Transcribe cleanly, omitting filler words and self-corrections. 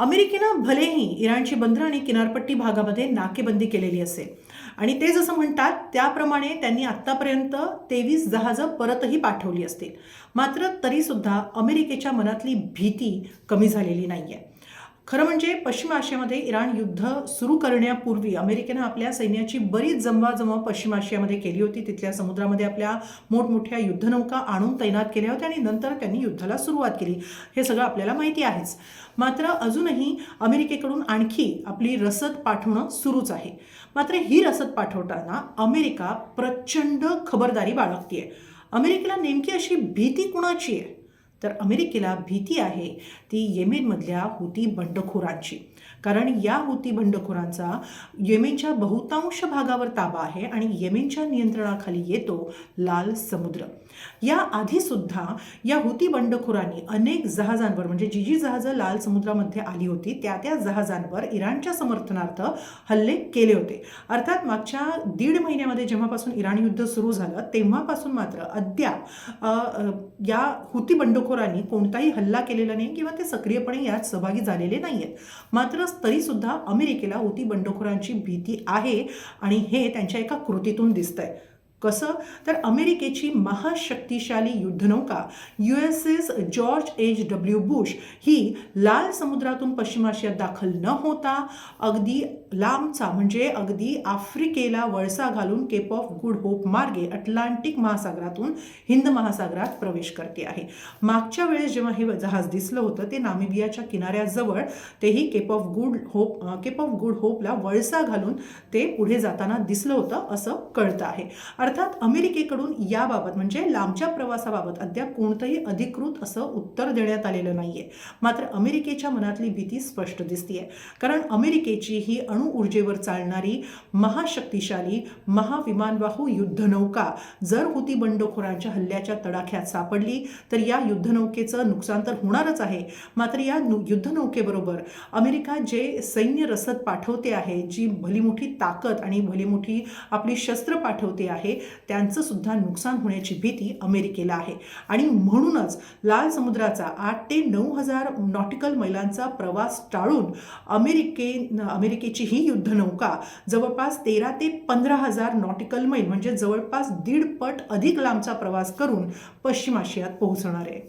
अमेरिकेनं भलेही इराणची बंदरं आणि किनारपट्टी भागामध्ये नाकेबंदी केलेली असेल आणि ते जसं म्हणतात त्याप्रमाणे त्यांनी आत्तापर्यंत 23 जहाजं परतही पाठवली असतील, मात्र तरीसुद्धा अमेरिकेच्या मनातली भीती कमी झालेली नाही आहे. खरं म्हणजे पश्चिम आशियामध्ये इराण युद्ध सुरू करण्यापूर्वी अमेरिकेनं आपल्या सैन्याची बरीच जमवाजमव पश्चिम आशियामध्ये केली होती. तिथल्या समुद्रामध्ये आपल्या मोठमोठ्या युद्धनौका आणून तैनात केल्या होत्या आणि नंतर त्यांनी युद्धाला सुरुवात केली. हे सगळं आपल्याला माहिती आहेच. मात्र अजूनही अमेरिकेकडून आणखी आपली रसद पाठवणं सुरूच आहे. मात्र ही रसद पाठवताना अमेरिका प्रचंड खबरदारी बाळगते. अमेरिकेला नेमकी अशी भीती कुणाची आहे? तर अमेरिकेला भीती आहे ती येमेनमधल्या हुती बंडखोरांची. कारण या हुती बंडखोरांचा येमेनच्या बहुतांश भागावर ताबा आहे आणि येमेनच्या नियंत्रणाखाली येतो लाल समुद्र. या आधीसुद्धा या हुती बंडखोरांनी अनेक जहाजांवर, म्हणजे जी जहाजं लाल समुद्रामध्ये आली होती त्या जहाजांवर इराणच्या समर्थनार्थ हल्ले केले होते. अर्थात मागच्या 1.5 महिन्यामध्ये जेव्हापासून इराण युद्ध सुरू झालं तेव्हापासून मात्र अद्याप या हुती बंडखोरांनी कोणताही हल्ला केलेला नाही किंवा ते सक्रियपणे यात सहभागी झालेले नाही आहेत. मात्र तरीसुद्धा अमेरिकेला हुती बंडखोरांची भीती आहे आणि हे त्यांच्या एका कृतीतून दिसतंय. कसं? तर अमेरिकेची महाशक्तिशाली युद्धनौका USS जॉर्ज H.W. बुश ही लाल समुद्रातून पश्चिम आशियात दाखल न होता अगदी लांबचा, म्हणजे अगदी आफ्रिकेला वळसा घालून केप ऑफ गुड होप मार्गे अटलांटिक महासागरातून हिंद महासागरात प्रवेश करते आहे. मागच्या वेळेस जेव्हा हे जहाज दिसलं होतं ते नामिबियाच्या किनाऱ्याजवळ, तेही केप ऑफ गुड होपला वळसा घालून ते पुढे जाताना दिसलं होतं असं कळतं आहे. अर्थात अमेरिकेकडून याबाबत, म्हणजे लांबच्या प्रवासाबाबत अद्याप कोणतंही अधिकृत असं उत्तर देण्यात आलेलं नाहीये. मात्र अमेरिकेच्या मनातली भीती स्पष्ट दिसतीये. कारण अमेरिकेची ही अणुऊर्जेवर चालणारी महाशक्तिशाली महाविमानवाहू युद्धनौका जर हुती बंडखोरांच्या हल्ल्याच्या तडाख्यात सापडली तर या युद्धनौकेचं नुकसान तर होणारच आहे. मात्र या युद्धनौकेबरोबर अमेरिका जे सैन्य रसद पाठवते आहे, जी भली मोठी ताकद आणि भली मोठी आपली शस्त्र पाठवते आहे, त्यांचं सुद्धा नुकसान होण्याची भीती अमेरिकेला आहे. आणि म्हणूनच लाल समुद्राचा 8 ते 9,000 नॉटिकल मैलांचा प्रवास टाळून अमेरिकेची ही युद्धनौका जवळपास 13 ते 15,000 नॉटिकल मैल, म्हणजे जवळपास 1.5 पट अधिक लांबचा प्रवास करून पश्चिम आशियात पोहोचणार आहे.